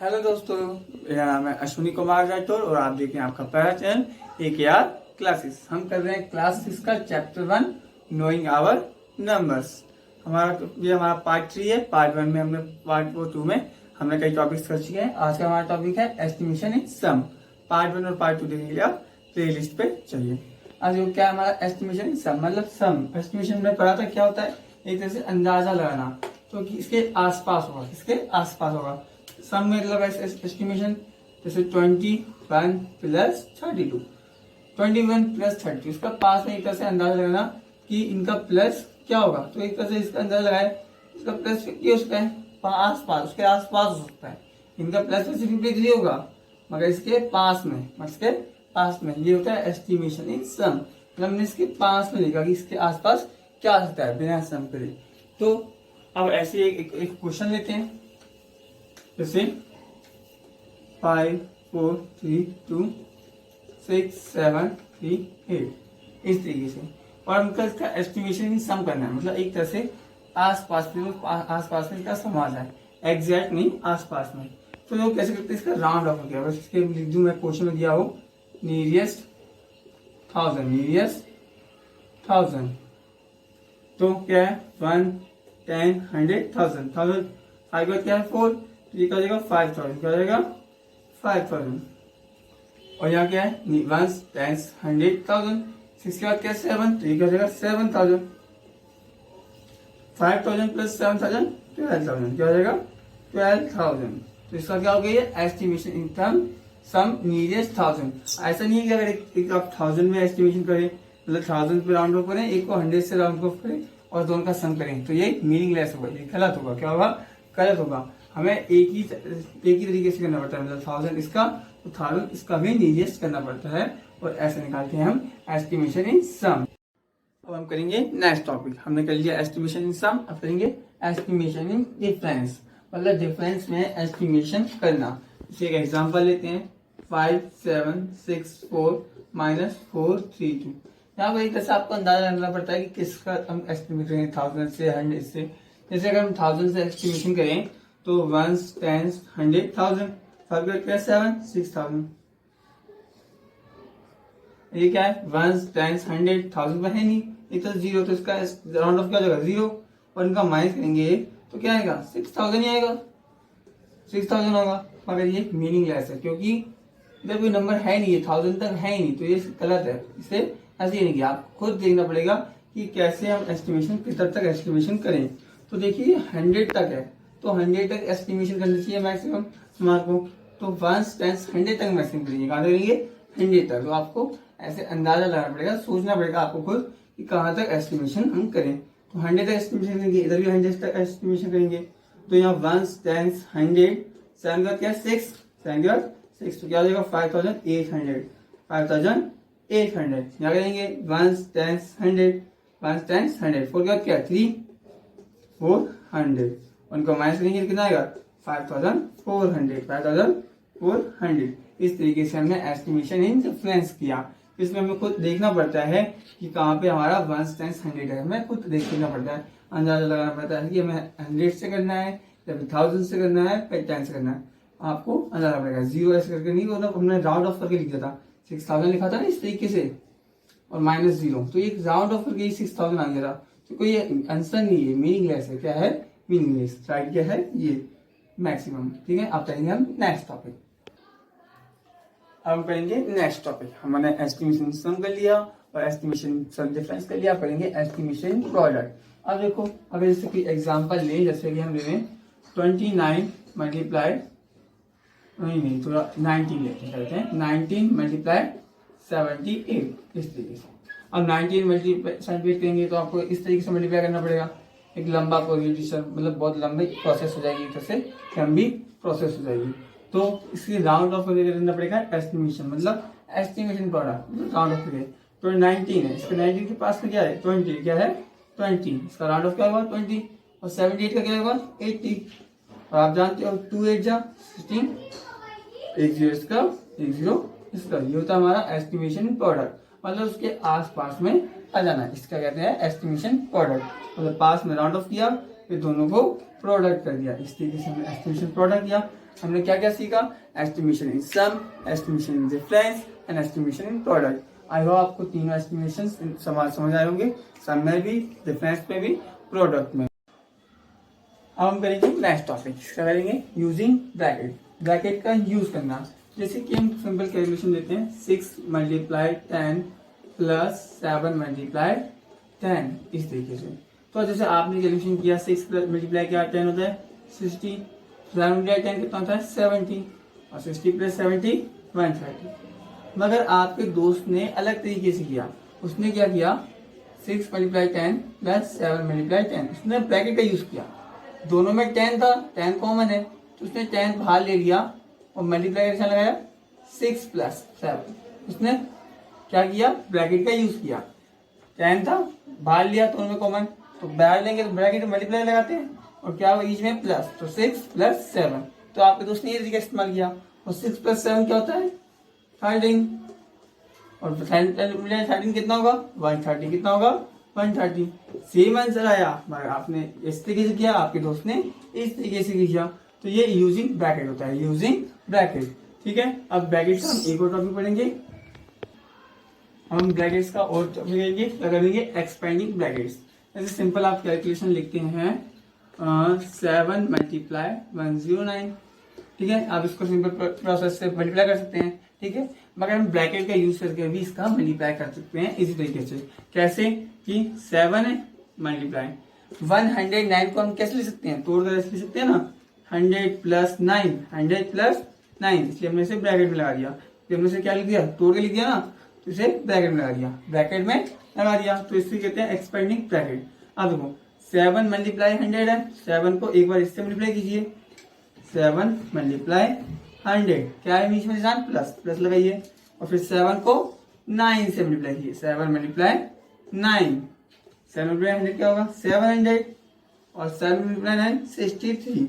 Hello दोस्तों, मेरा नाम है अश्विनी कुमार राठौर और आप देख रहे हैं आपका पहला चैनल AKR क्लासेस। हम कर रहे हैं क्लास 6 का चैप्टर 1 नोइंग आवर नंबर्स। हमारा पार्ट 3 है। पार्ट 1 में हमने पार्ट 2 में हमने कई टॉपिक्स कर चुके हैं। आज का हमारा टॉपिक है एस्टिमेशन इन सम। पार्ट 1 और पार्ट 2 देखने के लिए आप प्ले लिस्ट पे चाहिए। आज जो क्या है हमारा एस्टिमेशन इन सम, मतलब सम एस्टिमेशन में पढ़ा था क्या होता है, एक तरह से अंदाजा लगाना तो कि इसके आसपास होगा, इसके आसपास होगा। सम में मतलब एस्टिमेशन जैसे 21 प्लस 32, 21 प्लस 32, इसका पास में एक तरह से अंदाजा लगाना कि इनका प्लस क्या होगा। तो एक तरह से इसका अंदाजा लगाए, इसका प्लस 50 हो सकता है, आसपास उसके आसपास हो सकता है। इनका प्लस तो सिर्फ 53 होगा मगर इसके पास में ये होता है एस्टिमेशन इन सम। मतलब हमने इसके पास में लिखा कि इसके आसपास क्या आ सकता है बिना सम करे। तो अब ऐसे एक क्वेश्चन लेते हैं, जैसे 5 4 3 2 6 7 3 8 इस तरीके से। और हमको इसका एस्टिमेशन सम करना है, मतलब एक तरह से आसपास में इसका सम आ जाए, एग्जैक्ट नहीं आसपास में। तो लोग कैसे करते हैं, इसका राउंड ऑफ हो गया। बस इसके लिख दूं मैं, क्वेश्चन में दिया हो नियरेस्ट 1000। तो क्या है 1 10 100 1000 5 क्या है 4, तो ये क्या हो जाएगा 5000, क्या हो जाएगा 5000। और यहाँ क्या है 1 10 100,000, 6 के बाद क्या है 7, तो ये क्या हो जाएगा 7000। 5000 प्लस 7000 12,000, क्या हो जाएगा 12,000। तो इसका क्या हो गया ये estimation in term sum nearest 1000। ऐसा नहीं है कि अगर एक आप 1000 में एस्टिमेशन करें, मतलब 1000 पे राउंड ऑफ करें, एक को 100 से राउंड ऑफ करें और दोनों का सम करें, तो ये मीनिंगलेस होगा, ये गलत होगा। क्या होगा, गलत होगा। हमें एक ही तरीके से करना पड़ता है, मतलब 1000 इसका तो 1000 इसका भी नियरेस्ट करना पड़ता है, और ऐसे निकालते हैं हम एस्टिमेशन इन सम। अब हम करेंगे नेक्स्ट टॉपिक। हमने कर लिया एस्टिमेशन इन सम, अब करेंगे एस्टिमेशन इन डिफरेंस, मतलब डिफरेंस में एस्टिमेशन करना। इसे एक एग्जांपल लेते हैं, 5 7 6 4 -4 3 2। यहाँ पर एक तरह से आपको अंदाजा लगाना पड़ता है कि किसका हम एस्टिमेट करेंगे, 1000 से 100 से। जैसे अगर हम 1000 से एस्टिमेशन करें तो 1 10 100,000, 5 क्या है 7 6000। ये क्या है 1 10 100,000 है नहीं, ये तो 0, तो इसका राउंड ऑफ क्या हो जाएगा 0, और इनका माइनस करेंगे तो क्या आएगा 6000 ही आएगा, 6000 होगा। मगर ये मीनिंगलेस है क्योंकि इधर कोई नंबर है नहीं, ये 1000 तक है ही नहीं, तो ये गलत है। इसे ऐसे ही नहीं किया, आप खुद देखना पड़ेगा कि कैसे हम एस्टिमेशन किधर तक एस्टिमेशन करें। तो देखिए 100 तक है, तो 100 तक एस्टिमेशन करना चाहिए मैक्सिमम हमारे को। तो 1 10 100 तक मैक्सिमम करेंगे, कहाँ करेंगे 100 तक। तो आपको ऐसे अंदाजा लगाना पड़ेगा, सोचना पड़ेगा आपको खुद कि कहाँ तक एस्टिमेशन हम करें। तो 100 तक एस्टिमेशन करेंगे, इधर भी 100 तक एस्टिमेशन करेंगे। तो यहाँ 1 10 100, 7 का क्या 6, 7 के बाद 6, तो क्या हो जाएगा 5800, 5800। यहाँ करेंगे 1 10 100, 1 10 100, 4 के बाद क्या 3 400, उनको माइनस करेंगे कितना आएगा 5400। इस तरीके से हमने एस्टिमेशन इन डिफरेंस किया। इसमें हमें खुद देखना पड़ता है कि कहाँ पे हमारा 1 10 100 है, हमें खुद देखना पड़ता है, अंदाजा लगाना पड़ता है कि हमें 100 से करना है या फिर 1000 से करना है या 10 से करना है। आपको अंदाजा पड़ेगा, 0 ऐसे करके नहीं, मतलब हमने राउंड ऑफ करके लिख दिया था, 6000 लिखा था ना इस तरीके से, और -0, तो ये राउंड ऑफ करके 6000 आ गया था। तो कोई आंसर नहीं है, मीनिंगलेस है। क्या है मीनिंगलेस, राइट क्या है ये मैक्सिमम। ठीक है, अब करेंगे हम नेक्स्ट टॉपिक। अब हम करेंगे नेक्स्ट टॉपिक। हमने एस्टिमेशन सम कर लिया और एस्टिमेशन सम डिफरेंस कर लिया, करेंगे एस्टिमेशन प्रोडक्ट। अब देखो, अगर जैसे कोई एग्जांपल ले, जैसे कि हम ले लें 29 मल्टीप्लाइड, नहीं थोड़ा 19 लेते हैं, 19 मल्टीप्लाइड 78 इस तरीके से। अब 19 मल्टीप्लाई 78 करेंगे तो आपको इस तरीके से मल्टीप्लाई करना पड़ेगा, एक लंबा प्रोसीजर, मतलब बहुत लंबी प्रोसेस हो जाएगी, एक से लंबी प्रोसेस हो जाएगी। तो इसकी राउंड ऑफ करके करना पड़ेगा एस्टिमेशन, मतलब एस्टिमेशन प्रोडक्ट राउंड ऑफ करके। तो 19 है, इसके 19 के पास में क्या है 20, क्या है 20, इसका राउंड ऑफ क्या होगा 20, और 78 का क्या होगा 80। और आप जानते हो 2 8 जा 16, 1 0 इसका 1 0 इसका, ये होता है हमारा एस्टिमेशन प्रोडक्ट, मतलब उसके आस पास में आ जाना, इसका कहते हैं एस्टिमेशन प्रोडक्ट। मतलब पास में राउंड ऑफ किया, फिर दोनों को प्रोडक्ट कर दिया, इस तरीके से हमने एस्टिमेशन प्रोडक्ट किया। हमने क्या क्या सीखा, estimation in sum, estimation in difference and estimation in product. I hope आपको तीनों एस्टिमेशन समझ आए होंगे, सम में भी, डिफरेंस में भी, प्रोडक्ट में। अब हम करेंगे नेक्स्ट टॉपिक, क्या करेंगे, यूजिंग ब्रैकेट। ब्रैकेट का यूज करना, जैसे कि हम सिंपल कैलकुलेशन लेते हैं 6 मल्टीप्लाई 10 प्लस 7 मल्टीप्लाई 10, इस तरीके से। तो जैसे आपने कैलकुलेशन किया 6 मल्टीप्लाई किया 10 होता है 60, 7 मल्टीप्लाई 10 कितना होता है 70, और 60 प्लस 70 130। मगर आपके दोस्त ने अलग तरीके से किया, उसने क्या किया 6 मल्टीप्लाई 10 प्लस 7 मल्टीप्लाई 10, उसने ब्रैकेट का यूज किया। दोनों में 10 था, 10 कॉमन है, तो उसने 10 बाहर ले लिया और मल्टीप्लाई कैसे लगाया 6 प्लस 7। उसने क्या किया, ब्रैकेट का यूज किया। 10 था, बाहर लिया, दोनों में कॉमन, तो बाहर लेंगे तो ब्रैकेट में मल्टीप्लाई लगाते हैं, और क्या हुआ बीच में प्लस, तो 6 प्लस 7। तो आपके दोस्त ने ये तरीका इस्तेमाल किया, और 6 प्लस 7 क्या होता है 13, और 13 कितना होगा 130, कितना होगा 130। सेम आंसर आया, मगर आपने इस तरीके से किया, आपके दोस्त ने इस तरीके से किया। तो ये यूजिंग ब्रैकेट होता है, यूजिंग ब्रैकेट। ठीक है, अब ब्रैकेट का हम एक और टॉपिक पढ़ेंगे। हम ब्रैकेट्स का और टॉपिक लेंगे, क्या करेंगे, एक्सपेंडिंग ब्रैकेट्स। जैसे सिंपल आप कैलकुलेशन लिखते हैं 7 मल्टीप्लाई 109, ठीक है, आप इसको सिंपल प्रोसेस से मल्टीप्लाई कर सकते हैं, ठीक है। मगर हम ब्रैकेट का यूज करके भी इसका मल्टीप्लाई कर सकते हैं इसी तरीके से। कैसे कि 7 है मल्टीप्लाई 109 को हम कैसे ले सकते हैं, तोड़ कर ले सकते हैं ना, 100 प्लस 9, 100 प्लस 9, इसलिए हमने इसे ब्रैकेट में लगा दिया। फिर हमने इसे क्या लिख दिया, तोड़ के लिख दिया ना, तो इसे ब्रैकेट में लगा दिया, ब्रैकेट में लगा दिया, तो इसे कहते हैं एक्सपेंडिंग ब्रैकेट। अब देखो 7 मल्टीप्लाई 100 है, 7 को एक बार इससे मल्टीप्लाई कीजिए, 7 मल्टीप्लाई 100, क्या है बीच में निशान प्लस, प्लस लगाइए, और फिर 7 को 9 से मल्टीप्लाई कीजिए, 7 मल्टीप्लाई 9, 7 मल्टीप्लाई 100 क्या होगा 700, और 7 मल्टीप्लाई 9 63,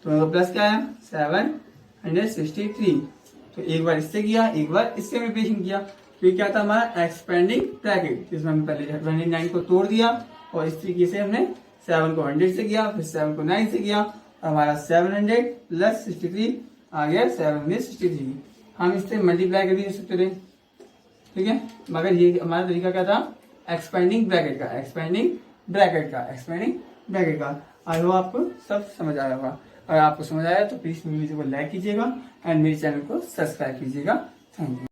तो प्लस क्या आया 763। तो एक बार इससे किया, एक बार इससे मल्टीप्लिकेशन किया, तो ये क्या था हमारा एक्सपेंडिंग ब्रैकेट, जिसमें हमने पहले 109 को तोड़ दिया, और इस तरीके से हमने 7 को 100 से किया, फिर 7 को 9 से किया, हमारा 700 प्लस 63 आ गया 763। हम इससे मल्टीप्लाई कर भी सकते थे, ठीक है, मगर ये हमारा तरीका क्या था, एक्सपेंडिंग ब्रैकेट का, एक्सपेंडिंग ब्रैकेट का, एक्सपेंडिंग ब्रैकेट का। आई होप आपको सब समझ आया होगा। अगर आपको समझ आया तो प्लीज वीडियो को लाइक कीजिएगा एंड मेरे चैनल को सब्सक्राइब कीजिएगा। Thank you.